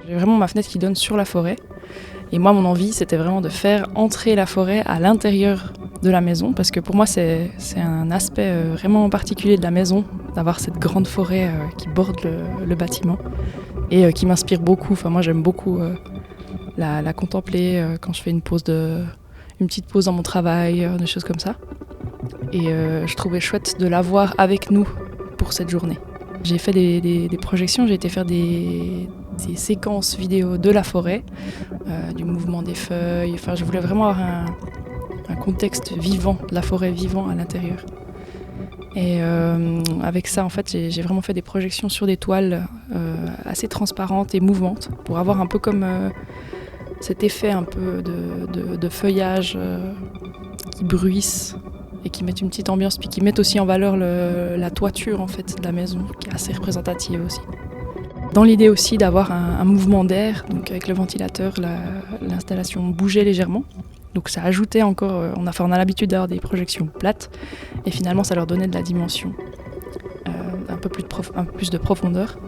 J'ai vraiment ma fenêtre qui donne sur la forêt. Et moi, mon envie, c'était vraiment de faire entrer la forêt à l'intérieur de la maison, parce que pour moi, c'est un aspect vraiment particulier de la maison, d'avoir cette grande forêt qui borde le bâtiment et qui m'inspire beaucoup. Enfin, moi, j'aime beaucoup la contempler quand je fais une petite pause dans mon travail, des choses comme ça. Et je trouvais chouette de l'avoir avec nous pour cette journée. J'ai fait des projections, j'ai été faire des séquences vidéo de la forêt, du mouvement des feuilles. Enfin, je voulais vraiment avoir un contexte vivant, de la forêt vivant à l'intérieur. Et avec ça, en fait, j'ai vraiment fait des projections sur des toiles assez transparentes et mouvantes pour avoir un peu comme cet effet un peu de feuillage qui bruisse et qui mettent une petite ambiance, puis qui mettent aussi en valeur la toiture en fait, de la maison, qui est assez représentative aussi. Dans l'idée aussi d'avoir un mouvement d'air, donc avec le ventilateur, l'installation bougeait légèrement. Donc ça ajoutait encore, on a l'habitude d'avoir des projections plates, et finalement ça leur donnait de la dimension, un peu plus de profondeur.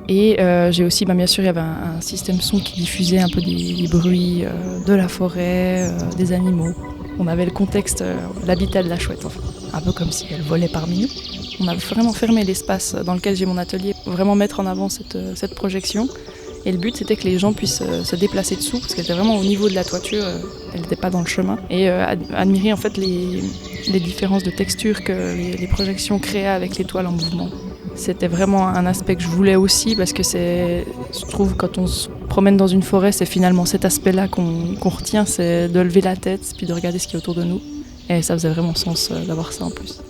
Et j'ai aussi, bien sûr, il y avait un système son qui diffusait un peu des bruits de la forêt, des animaux. On avait le contexte, l'habitat de la chouette, enfin, un peu comme si elle volait parmi nous. On a vraiment fermé l'espace dans lequel j'ai mon atelier, vraiment mettre en avant cette projection. Et le but, c'était que les gens puissent se déplacer dessous, parce qu'elle était vraiment au niveau de la toiture, elle n'était pas dans le chemin. Et admirer en fait les différences de texture que les projections créaient avec les toiles en mouvement. C'était vraiment un aspect que je voulais aussi, parce que je trouve quand on se promène dans une forêt, c'est finalement cet aspect-là qu'on retient, c'est de lever la tête, puis de regarder ce qui est autour de nous. Et ça faisait vraiment sens d'avoir ça en plus.